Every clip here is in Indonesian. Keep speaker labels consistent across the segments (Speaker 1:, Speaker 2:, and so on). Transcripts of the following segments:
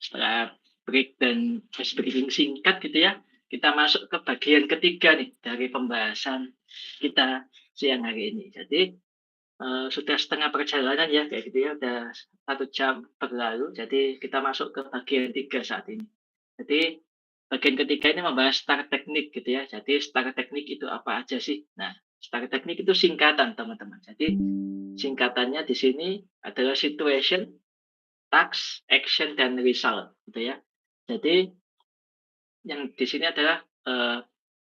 Speaker 1: Setelah break dan ice breathing singkat gitu ya, kita masuk ke bagian ketiga nih dari pembahasan kita siang hari ini. Jadi, sudah setengah perjalanan ya kayak gitu ya, udah 1 jam berlalu, jadi kita masuk ke bagian 3 saat ini. Jadi, bagian ketiga ini membahas start teknik gitu ya. Jadi start teknik itu apa aja sih? Nah, start teknik itu singkatan teman-teman. Jadi singkatannya di sini adalah situation, task, action, dan result gitu ya. Jadi yang di sini adalah,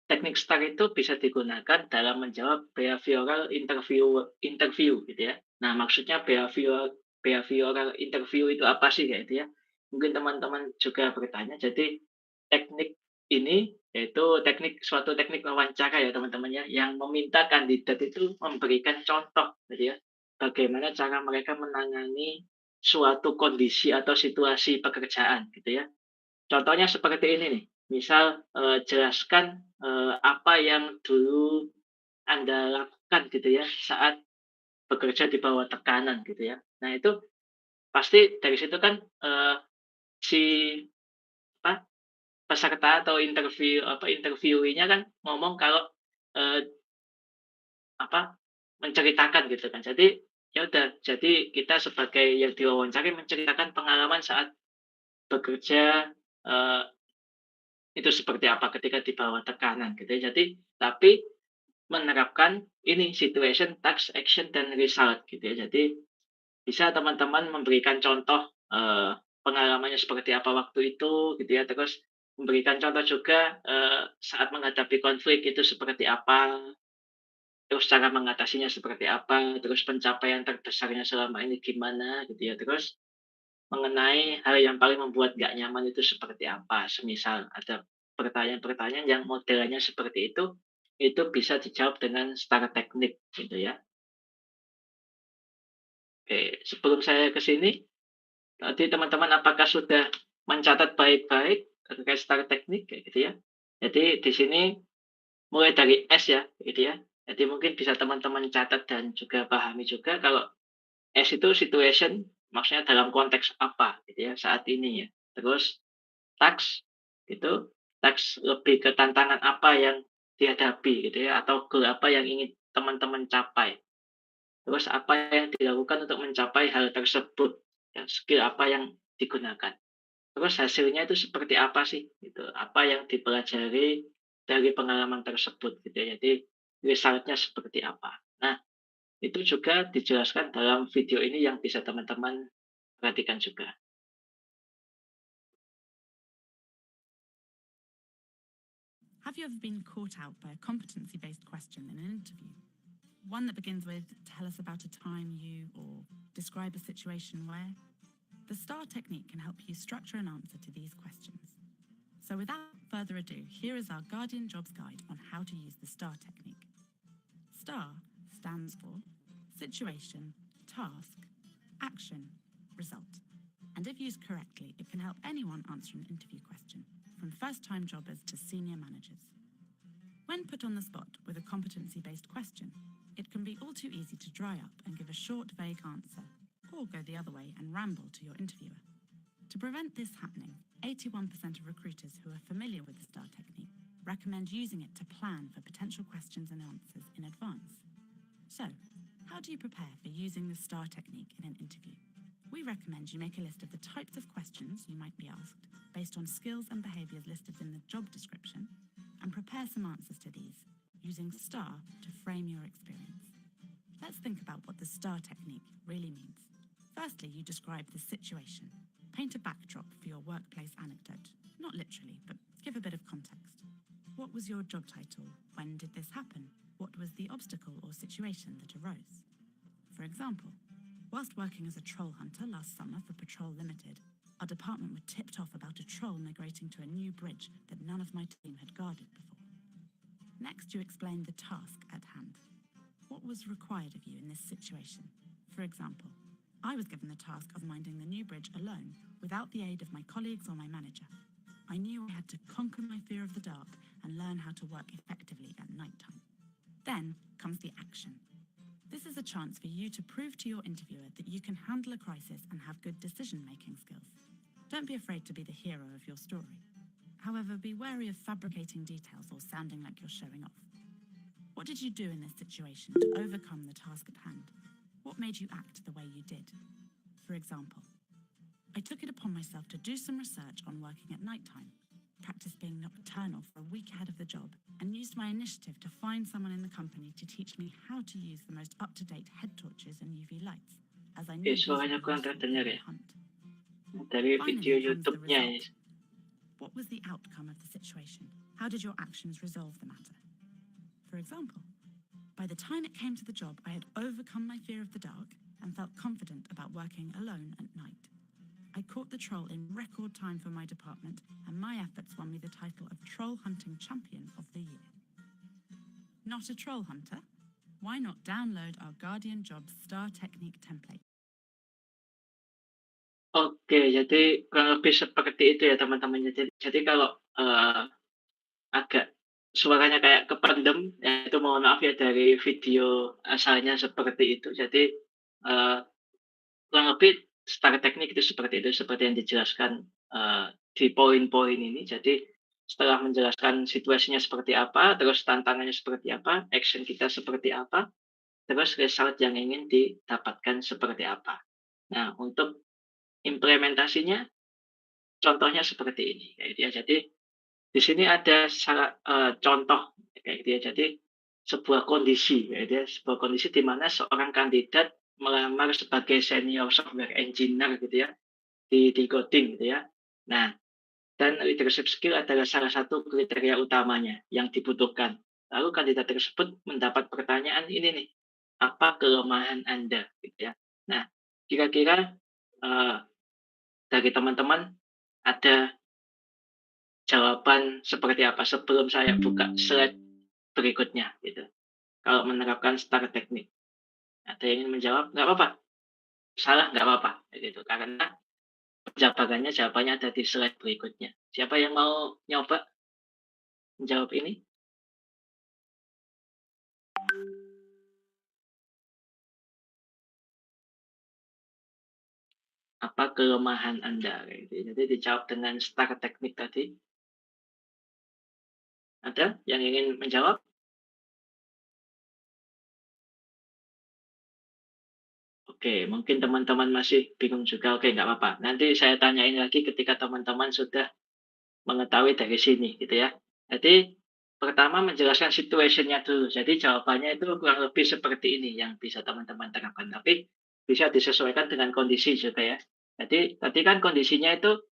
Speaker 1: teknik STAR itu bisa digunakan dalam menjawab behavioral interview interview gitu ya. Nah, maksudnya behavioral interview itu apa sih kayak gitu ya. Mungkin teman-teman juga bertanya, jadi teknik ini yaitu suatu teknik wawancara ya teman-teman ya, yang meminta kandidat itu memberikan contoh gitu ya, bagaimana cara mereka menangani suatu kondisi atau situasi pekerjaan gitu ya. Contohnya seperti ini nih, misal, jelaskan, apa yang dulu Anda lakukan gitu ya, saat bekerja di bawah tekanan gitu ya. Nah itu pasti dari situ kan, si apa, peserta atau interviewee-nya kan ngomong kalau, eee, apa, menceritakan gitu kan. Jadi, ya udah, jadi kita sebagai yang diwawancari menceritakan pengalaman saat bekerja, eee itu seperti apa ketika di bawah tekanan gitu ya. Jadi tapi menerapkan ini situation, task, action, dan result gitu ya. Jadi bisa teman-teman memberikan contoh, pengalamannya seperti apa waktu itu gitu ya, terus memberikan contoh juga, saat menghadapi konflik itu seperti apa, terus cara mengatasinya seperti apa, terus pencapaian terbesarnya selama ini gimana gitu ya. Terus mengenai hal yang paling membuat nggak nyaman itu seperti apa, semisal ada pertanyaan-pertanyaan yang modelnya seperti itu bisa dijawab dengan secara teknik gitu ya. Oke, sebelum saya ke sini, tadi teman-teman apakah sudah mencatat baik-baik terkait secara teknik kayak gitu ya? Jadi di sini mulai dari S ya, gitu ya. Jadi mungkin bisa teman-teman catat dan juga pahami juga kalau S itu situation, maksudnya dalam konteks apa gitu ya saat ini ya. Terus task itu, task lebih ke tantangan apa yang dihadapi gitu ya, atau goal apa yang ingin teman-teman capai. Terus apa yang dilakukan untuk mencapai hal tersebut, ya, skill apa yang digunakan. Terus hasilnya itu seperti apa sih gitu, apa yang dipelajari dari pengalaman tersebut gitu ya. Jadi resultnya seperti apa. Nah, itu juga dijelaskan dalam video ini yang bisa teman-teman perhatikan juga.
Speaker 2: Have you ever been caught out by a competency based question in an interview? One that begins with, tell us about a time you, or describe a situation where? The STAR technique can help you structure an answer to these questions. So, without further ado, here is our Guardian Jobs Guide on how to use the STAR technique. STAR stands for Situation, Task, Action, Result. And if used correctly, it can help anyone answer an interview question, from first-time jobbers to senior managers. When put on the spot with a competency-based question, it can be all too easy to dry up and give a short, vague answer, or go the other way and ramble to your interviewer. To prevent this happening, 81% of recruiters who are familiar with the STAR technique recommend using it to plan for potential questions and answers in advance. So, how do you prepare for using the STAR technique in an interview? We recommend you make a list of the types of questions you might be asked based on skills and behaviours listed in the job description, and prepare some answers to these using STAR to frame your experience. Let's think about what the STAR technique really means. Firstly, you describe the situation. Paint a backdrop for your workplace anecdote. Not literally, but give a bit of context. What was your job title? When did this happen? What was the obstacle or situation that arose? For example, whilst working as a troll hunter last summer for Patrol Limited, our department were tipped off about a troll migrating to a new bridge that none of my team had guarded before. Next, you explain the task at hand. What was required of you in this situation? For example, I was given the task of minding the new bridge alone, without the aid of my colleagues or my manager. I knew I had to conquer my fear of the dark and learn how to work effectively at night time. Then comes the action. This is a chance for you to prove to your interviewer that you can handle a crisis and have good decision-making skills. Don't be afraid to be the hero of your story. However, be wary of fabricating details or sounding like you're showing off. What did you do in this situation to overcome the task at hand? What made you act the way you did? For example, I took it upon myself to do some research on working at nighttime, practice being nocturnal for a week ahead of the job, and used my initiative to find someone in the company to teach me how to use the most up-to-date head torches and UV lights, as I knew
Speaker 1: Oke,
Speaker 2: these would
Speaker 1: suaranya
Speaker 2: be
Speaker 1: kurang
Speaker 2: useful
Speaker 1: terdengar
Speaker 2: in
Speaker 1: ya.
Speaker 2: the hunt.
Speaker 1: Dari video
Speaker 2: Finally comes the
Speaker 1: YouTube-nya ini.
Speaker 2: result. What was the outcome of the situation? How did your actions resolve the matter? For example, by the time it came to the job, I had overcome my fear of the dark and felt confident about working alone at night. I caught the troll in record time for my department, and my efforts won me the title of Troll Hunting Champion of the Year. Not a troll hunter? Why not download our Guardian Jobs Star Technique template?
Speaker 1: Oke, jadi kurang lebih seperti itu ya teman-teman. Jadi kalau agak suaranya kayak kependem, ya itu mohon maaf ya dari video asalnya seperti itu. Jadi kurang lebih secara teknik itu seperti yang dijelaskan di poin-poin ini. Jadi setelah menjelaskan situasinya seperti apa, terus tantangannya seperti apa, action kita seperti apa, terus result yang ingin didapatkan seperti apa. Nah, untuk implementasinya contohnya seperti ini, kayak gitu ya. Jadi di sini ada contoh kayak gitu ya. Jadi sebuah kondisi, kayak gitu ya, sebuah kondisi di mana seorang kandidat melamar sebagai senior software engineer gitu ya di coding gitu ya. Nah, dan leadership skill adalah salah satu kriteria utamanya yang dibutuhkan. Lalu kandidat tersebut mendapat pertanyaan ini nih, apa kelemahan Anda? Gitu ya. Nah, kira-kira dari teman-teman ada jawaban seperti apa sebelum saya buka slide berikutnya gitu. Kalau menerapkan STAR teknik. Ada yang ingin menjawab? Nggak apa-apa. Salah nggak apa-apa gitu. Karena jawabannya ada di slide berikutnya. Siapa yang mau nyoba menjawab ini? Apa kelemahan Anda? Gitu. Jadi dijawab dengan STAR teknik tadi. Ada yang ingin menjawab? Oke, mungkin teman-teman masih bingung juga. Oke, nggak apa-apa. Nanti saya tanyain lagi ketika teman-teman sudah mengetahui dari sini, gitu ya. Jadi, pertama menjelaskan situation-nya dulu. Jadi, jawabannya itu kurang lebih seperti ini yang bisa teman-teman terapkan. Tapi, bisa disesuaikan dengan kondisi juga ya. Jadi, tadi kan kondisinya itu,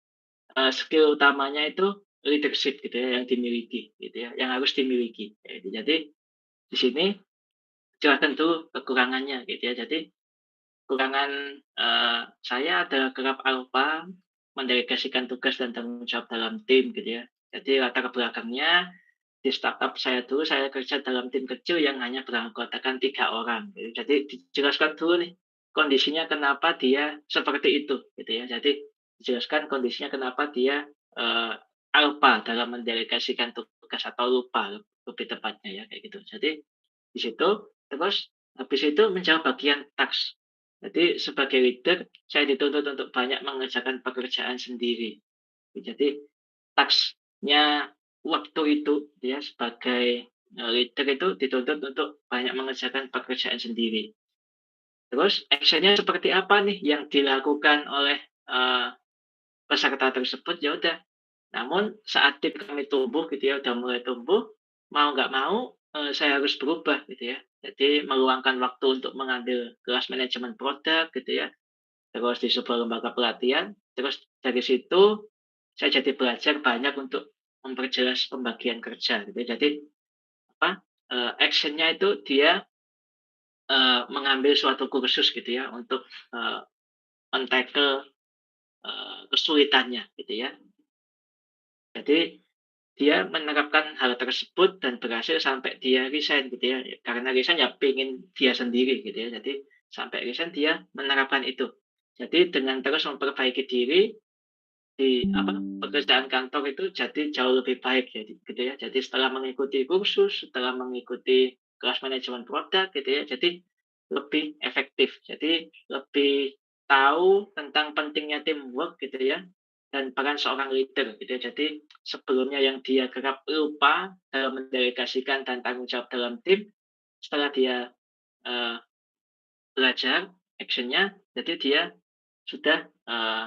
Speaker 1: skill utamanya itu leadership gitu ya, yang dimiliki, gitu ya, yang harus dimiliki. Jadi, di sini jelaskan dulu kekurangannya, gitu ya. Jadi, kekurangan, saya adalah kerap lupa mendelegasikan tugas dan tanggung jawab dalam tim gitu ya. Jadi latar belakangnya di startup saya dulu saya kerja dalam tim kecil yang hanya beranggotakan 3 orang gitu. Jadi dijelaskan dulu nih kondisinya kenapa dia seperti itu gitu ya. Jadi dijelaskan kondisinya kenapa dia, alpa dalam mendelegasikan tugas atau lupa lebih tepatnya ya kayak gitu. Jadi di situ terus habis itu menjawab bagian task. Jadi sebagai leader, saya dituntut untuk banyak mengerjakan pekerjaan sendiri. Jadi task-nya waktu itu dia sebagai leader itu dituntut untuk banyak mengerjakan pekerjaan sendiri. Terus action-nya seperti apa nih yang dilakukan oleh peserta tersebut? Ya udah. Namun saat tim kami tumbuh gitu ya, udah mulai tumbuh, mau nggak mau saya harus berubah gitu ya. Jadi meluangkan waktu untuk mengambil kelas manajemen produk gitu ya. Terus di sebuah lembaga pelatihan, terus dari situ saya jadi belajar banyak untuk memperjelas pembagian kerja gitu. Jadi apa, action-nya itu dia, mengambil suatu kursus gitu ya untuk, men-tackle, kesulitannya gitu ya. Jadi dia menerapkan hal tersebut dan berhasil sampai dia resign gitu ya. Karena resign ya pengen dia sendiri gitu ya. Jadi sampai resign dia menerapkan itu. Jadi dengan terus memperbaiki diri, di pekerjaan kantor itu jadi jauh lebih baik jadi gitu ya. Jadi setelah mengikuti kursus, setelah mengikuti kelas manajemen produk gitu ya, jadi lebih efektif. Jadi lebih tahu tentang pentingnya teamwork gitu ya, dan peran seorang leader gitu ya. Jadi sebelumnya yang dia kerap lupa dalam mendelegasikan dan tanggung jawab dalam tim, setelah dia eh, belajar actionnya, jadi dia sudah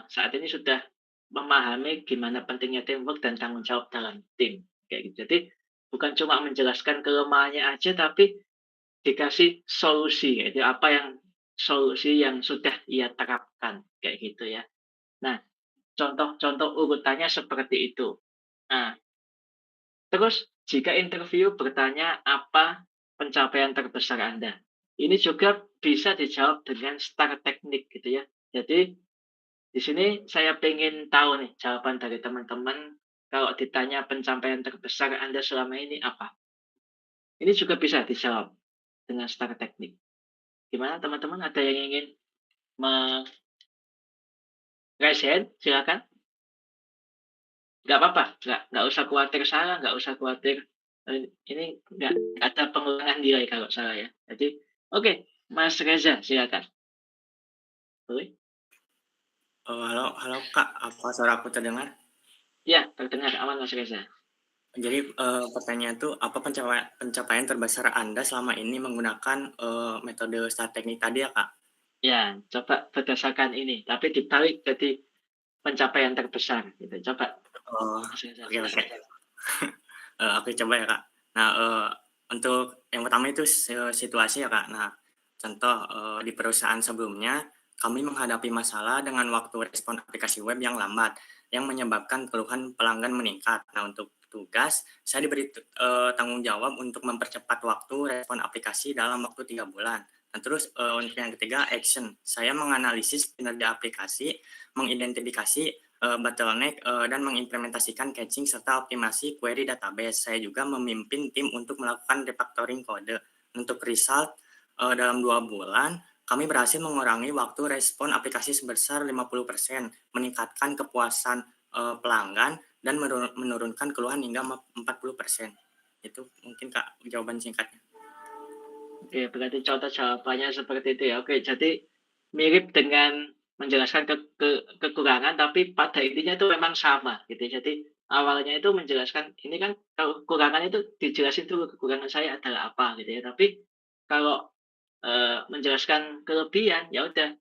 Speaker 1: saat ini sudah memahami gimana pentingnya teamwork dan tanggung jawab dalam tim kayak gitu. Jadi bukan cuma menjelaskan kelemahannya aja, tapi dikasih solusi, yaitu apa yang solusi yang sudah ia terapkan kayak gitu ya. Nah, contoh-contoh urutannya seperti itu. Nah, terus jika interview bertanya apa pencapaian terbesar Anda, ini juga bisa dijawab dengan start teknik gitu ya. Jadi di sini saya pengen tahu nih jawaban dari teman-teman kalau ditanya pencapaian terbesar Anda selama ini apa? Ini juga bisa dijawab dengan start teknik. Gimana teman-teman? Ada yang ingin raise hand? Silakan. Nggak apa-apa, nggak usah khawatir salah, nggak usah khawatir, ini nggak ada pengurangan nilai kalau salah ya. Jadi oke, Mas Reza silakan. Boleh?
Speaker 3: Halo halo Kak, apa suara aku terdengar?
Speaker 1: Ya, terdengar aman Mas Reza.
Speaker 3: Jadi, pertanyaan tuh, apa pencapaian terbesar Anda selama ini menggunakan, metode STAR teknik tadi ya, Kak?
Speaker 1: Ya, coba berdasarkan ini, tapi dibalik jadi pencapaian terbesar gitu. Coba
Speaker 3: Oh,
Speaker 1: Mas Reza
Speaker 3: oke oke.
Speaker 1: silakan.
Speaker 3: Aku coba ya, Kak. Nah, untuk yang pertama itu situasi ya, Kak. Nah, contoh, di perusahaan sebelumnya, kami menghadapi masalah dengan waktu respon aplikasi web yang lambat, yang menyebabkan keluhan pelanggan meningkat. Nah, untuk tugas, saya diberi tanggung jawab untuk mempercepat waktu respon aplikasi dalam waktu 3 bulan. Nah, terus, untuk yang ketiga, action. Saya menganalisis kinerja aplikasi, mengidentifikasi bottleneck, dan mengimplementasikan caching serta optimasi query database. Saya juga memimpin tim untuk melakukan refactoring kode. Untuk result, dalam 2 bulan, kami berhasil mengurangi waktu respon aplikasi sebesar 50%, meningkatkan kepuasan, pelanggan, dan menurunkan keluhan hingga 40%. Itu mungkin, Kak, jawaban singkatnya.
Speaker 1: Oke, berarti contoh jawabannya seperti itu ya. Oke, jadi mirip dengan menjelaskan kekurangan, tapi pada intinya itu memang sama gitu ya. Jadi awalnya itu menjelaskan ini kan kalau kekurangan itu dijelasin dulu kekurangan saya adalah apa gitu ya. Tapi kalau menjelaskan kelebihan, ya udah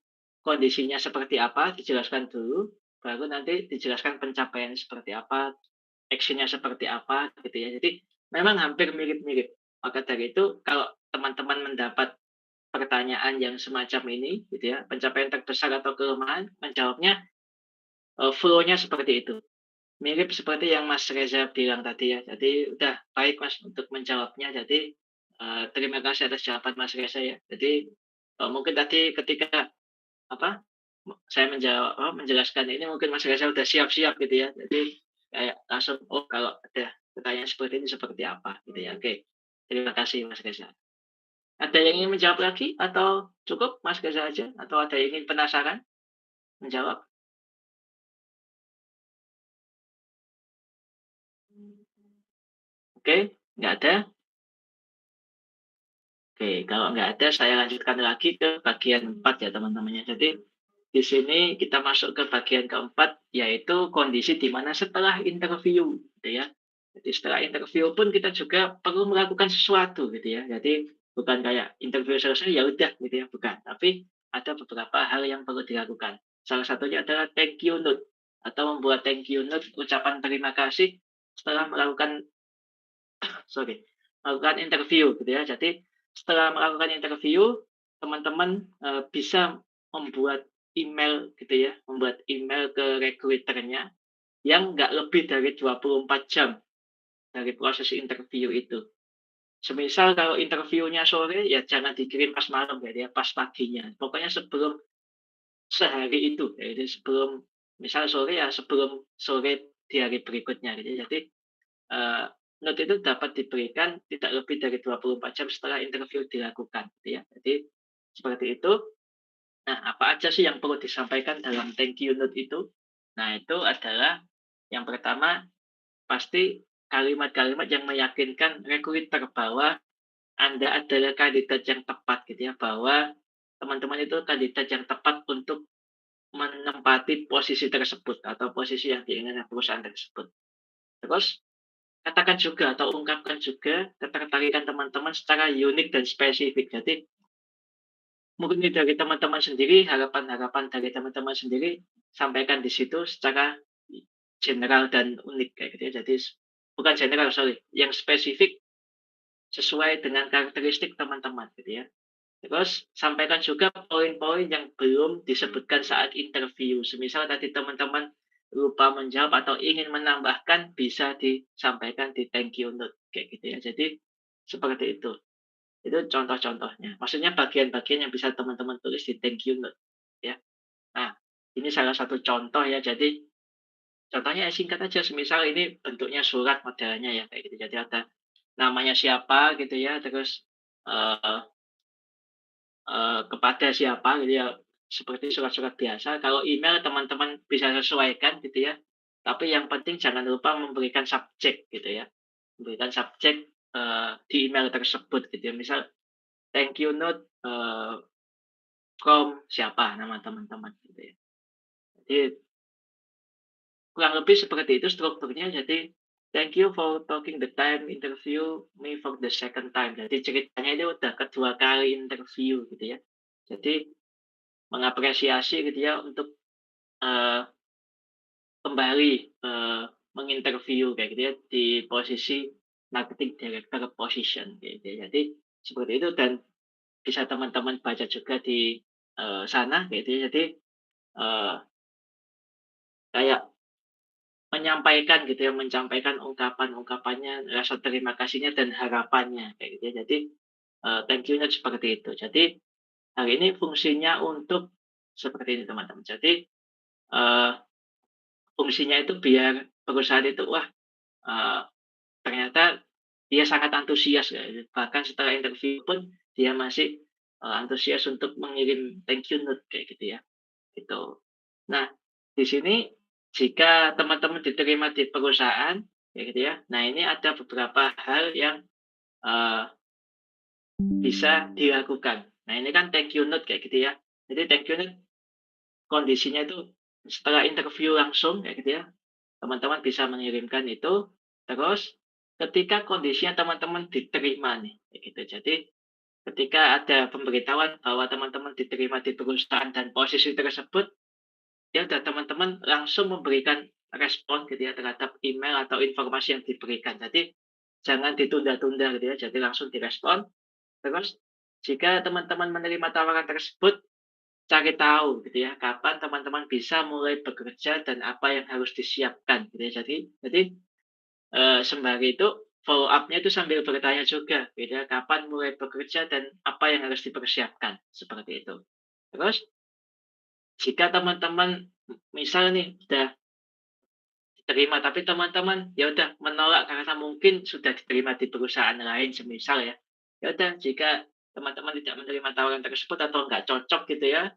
Speaker 1: kondisinya seperti apa dijelaskan dulu, baru nanti dijelaskan pencapaian seperti apa, action seperti apa gitu ya. Jadi memang hampir mirip-mirip. Maka dari itu kalau teman-teman mendapat pertanyaan yang semacam ini gitu ya, pencapaian terbesar atau kelemahan, menjawabnya flow-nya seperti itu. Mirip seperti yang Mas Reza bilang tadi ya. Jadi udah baik Mas untuk menjawabnya. Jadi terima kasih atas jawaban Mas Reza ya. Jadi mungkin tadi ketika apa saya menjelaskan ini mungkin Mas Reza udah siap-siap gitu ya. Jadi kayak langsung oh kalau ada pertanyaan seperti ini seperti apa gitu ya. Oke. Terima kasih Mas Reza. Ada yang ingin menjawab lagi atau cukup Mas Reza aja atau ada yang ingin penasaran menjawab? Oke, nggak ada. Oke, kalau nggak ada saya lanjutkan lagi ke bagian 4 ya teman-temannya. Jadi di sini kita masuk ke bagian keempat yaitu kondisi di mana setelah interview gitu ya. Jadi setelah interview pun kita juga perlu melakukan sesuatu gitu ya. Jadi bukan kayak interview selesai ya udah gitu ya, bukan. Tapi ada beberapa hal yang perlu dilakukan. Salah satunya adalah thank you note atau membuat thank you note ucapan terima kasih setelah melakukan interview gitu ya. Jadi setelah melakukan interview, teman-teman bisa membuat email gitu ya, membuat email ke recruiternya yang nggak lebih dari 24 jam dari proses interview itu. Semisal kalau interviewnya sore, ya jangan dikirim pas malam ya, pas paginya. Pokoknya sebelum sehari itu, jadi sebelum misal sore ya sebelum sore di hari berikutnya gitu. Ya. Jadi note itu dapat diberikan tidak lebih dari 24 jam setelah interview dilakukan, gitu ya. Jadi seperti itu. Nah, apa aja sih yang perlu disampaikan dalam thank you note itu? Nah, itu adalah yang pertama pasti kalimat-kalimat yang meyakinkan recruiter bahwa Anda adalah kandidat yang tepat gitu ya, bahwa teman-teman itu kandidat yang tepat untuk menempati posisi tersebut atau posisi yang diinginkan perusahaan tersebut. Terus katakan juga atau ungkapkan juga ketertarikan teman-teman secara unik dan spesifik. Jadi murni dari teman-teman sendiri, harapan-harapan dari teman-teman sendiri sampaikan di situ secara general dan unik kayak gitu ya. Jadi bukan general, sorry, yang spesifik sesuai dengan karakteristik teman-teman gitu ya. Terus sampaikan juga poin-poin yang belum disebutkan saat interview. Semisal tadi teman-teman lupa menjawab atau ingin menambahkan, bisa disampaikan di thank you note kayak gitu ya. Jadi seperti itu. Itu contoh-contohnya. Maksudnya bagian-bagian yang bisa teman-teman tulis di thank you note ya. Nah, ini salah satu contoh ya. Jadi contohnya singkat aja. Semisal ini bentuknya surat modelnya ya kayak gitu. Jadi ada namanya siapa gitu ya, terus eh, kepada siapa gitu ya, seperti surat-surat biasa. Kalau email teman-teman bisa sesuaikan gitu ya. Tapi yang penting jangan lupa memberikan subjek gitu ya. Memberikan subjek di email tersebut gitu ya. Misal thank you note from siapa nama teman-teman gitu ya. Jadi kurang lebih seperti itu strukturnya. Jadi thank you for talking the time interview me for the second time. Jadi ceritanya itu udah kedua kali interview gitu ya. Jadi mengapresiasi gitu ya untuk eee, kembali, menginterview kayak gitu ya di posisi marketing director position gitu ya. Jadi seperti itu dan bisa teman-teman baca juga di, sana gitu ya. Jadi, eee, kayak menyampaikan gitu ya, menyampaikan ungkapan-ungkapannya, rasa terima kasihnya dan harapannya kayak gitu ya. Jadi, thank you-nya seperti itu. Jadi hari ini fungsinya untuk seperti ini teman-teman. Jadi, eee fungsinya itu biar perusahaan itu, wah, eee, ternyata dia sangat antusias ya, bahkan setelah interview pun dia masih, antusias untuk mengirim thank you note kayak gitu ya, gitu. Nah, di sini jika teman-teman diterima di perusahaan, kayak gitu ya, nah ini ada beberapa hal yang, eee, bisa dilakukan. Nah ini kan thank you note kayak gitu ya. Jadi thank you note kondisinya itu setelah interview langsung kayak gitu ya, teman-teman bisa mengirimkan itu, terus ketika kondisinya teman-teman diterima nih, kayak gitu. Jadi ketika ada pemberitahuan bahwa teman-teman diterima di perusahaan dan posisi tersebut, ya udah teman-teman langsung memberikan respon gitu ya terhadap email atau informasi yang diberikan. Jadi jangan ditunda-tunda gitu ya, jadi langsung direspon. Terus jika teman-teman menerima tawaran tersebut, cari tahu gitu ya, kapan teman-teman bisa mulai bekerja dan apa yang harus disiapkan gitu ya. Jadi sembari itu follow up-nya itu sambil bertanya juga gitu ya, kapan mulai bekerja dan apa yang harus dipersiapkan, seperti itu. Terus jika teman-teman misal nih udah diterima, tapi teman-teman ya udah menolak karena mungkin sudah diterima di perusahaan lain semisal ya. Ya udah jika teman-teman tidak menerima tawaran tersebut atau nggak cocok gitu ya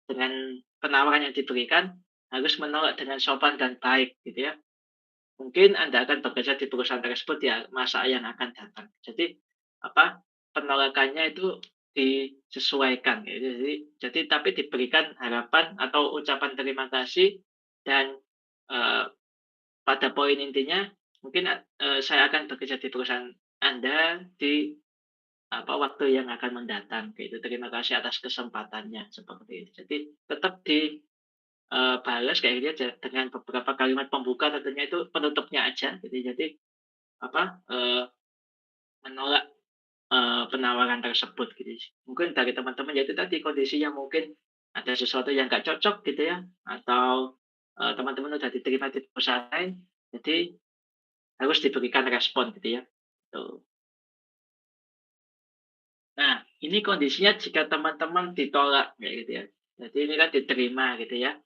Speaker 1: dengan penawaran yang diberikan, harus menolak dengan sopan dan baik gitu ya. Mungkin Anda akan bekerja di perusahaan tersebut ya masa yang akan datang. Jadi apa, penolakannya itu disesuaikan gitu. Jadi tapi diberikan harapan atau ucapan terima kasih dan, eee, pada poin intinya mungkin, saya akan bekerja di perusahaan Anda di apa, waktu yang akan mendatang gitu. Terima kasih atas kesempatannya, seperti itu. Jadi tetap di balas kayak gitu aja dengan beberapa kalimat pembuka tentunya itu penutupnya aja gitu. Jadi apa, menolak, penawaran tersebut gitu sih. Mungkin dari teman-teman ya itu tadi kondisinya mungkin ada sesuatu yang nggak cocok gitu ya atau, teman-teman udah diterima di perusahaan lain, jadi harus diberikan respon gitu ya, tuh. Nah, ini kondisinya jika teman-teman ditolak kayak gitu ya. Jadi ini kan diterima gitu ya.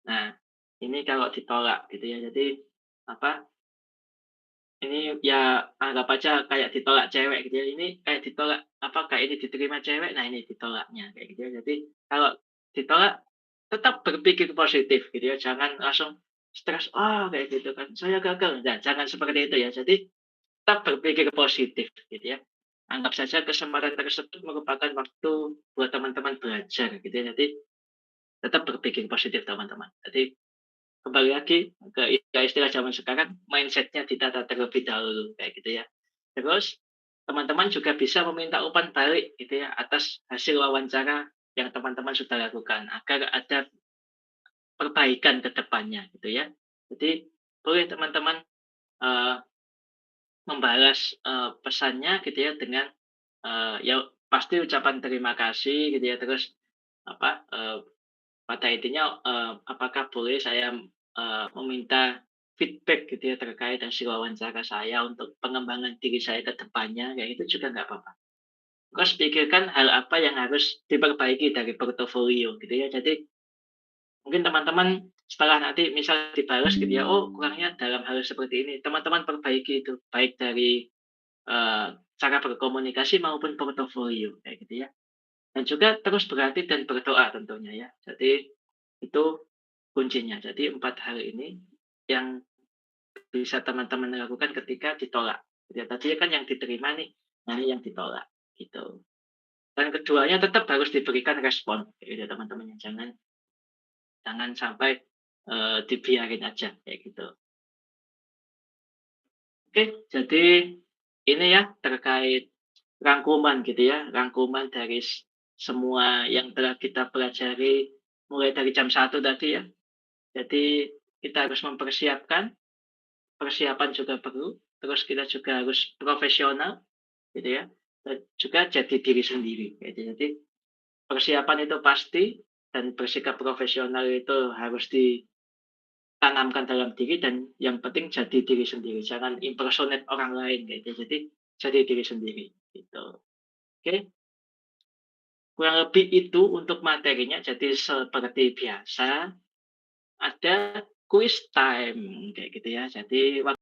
Speaker 1: Nah, ini kalau ditolak gitu ya. Jadi apa, ini ya anggap aja kayak ditolak cewek gitu ya, ini kayak ditolak apa, kayak ini diterima cewek, nah ini ditolaknya kayak gitu ya. Jadi kalau ditolak tetap berpikir positif gitu ya, jangan langsung stres, "Ah," kayak gitu kan, "saya gagal." Nah, jangan seperti itu ya. Jadi tetap berpikir positif gitu ya. Anggap saja kesempatan tersebut merupakan waktu buat teman-teman belajar gitu ya. Jadi tetap berpikir positif teman-teman. Jadi kembali lagi ke istilah zaman sekarang, mindset-nya ditata terlebih dahulu kayak gitu ya. Terus teman-teman juga bisa meminta umpan balik gitu ya atas hasil wawancara yang teman-teman sudah lakukan agar ada perbaikan ke depannya gitu ya. Jadi boleh teman-teman eh, membalas pesannya gitu ya dengan ya pasti ucapan terima kasih gitu ya. Terus apa pada intinya apakah boleh saya meminta feedback gitu ya terkait hasil wawancara saya untuk pengembangan diri saya ke depannya kayak itu juga nggak apa-apa. Terus pikirkan hal apa yang harus diperbaiki dari portofolio gitu ya. Jadi mungkin teman-teman setelah nanti misal dibalas gitu ya, oh kurangnya dalam hal seperti ini, teman-teman perbaiki itu baik dari cara berkomunikasi maupun portofolio kayak gitu ya. Dan juga terus berhati dan berdoa tentunya ya. Jadi itu kuncinya. Jadi 4 hal ini yang bisa teman-teman lakukan ketika ditolak. Ya, tadi kan yang diterima nih, nah ini yang ditolak gitu. Dan keduanya tetap harus diberikan respon gitu ya teman-teman. Jangan jangan sampai dibiarin aja kayak gitu. Oke, jadi ini ya terkait rangkuman gitu ya, rangkuman dari semua yang telah kita pelajari mulai dari jam 1 tadi ya. Jadi kita harus mempersiapkan, persiapan juga perlu, terus kita juga harus profesional gitu ya, dan juga jadi diri sendiri gitu. Jadi persiapan itu pasti dan bersikap profesional itu harus ditanamkan dalam diri dan yang penting jadi diri sendiri, jangan impersonate orang lain gitu. Jadi jadi diri sendiri gitu. Oke, kurang lebih itu untuk materinya. Jadi seperti biasa ada quiz time kayak gitu ya. Jadi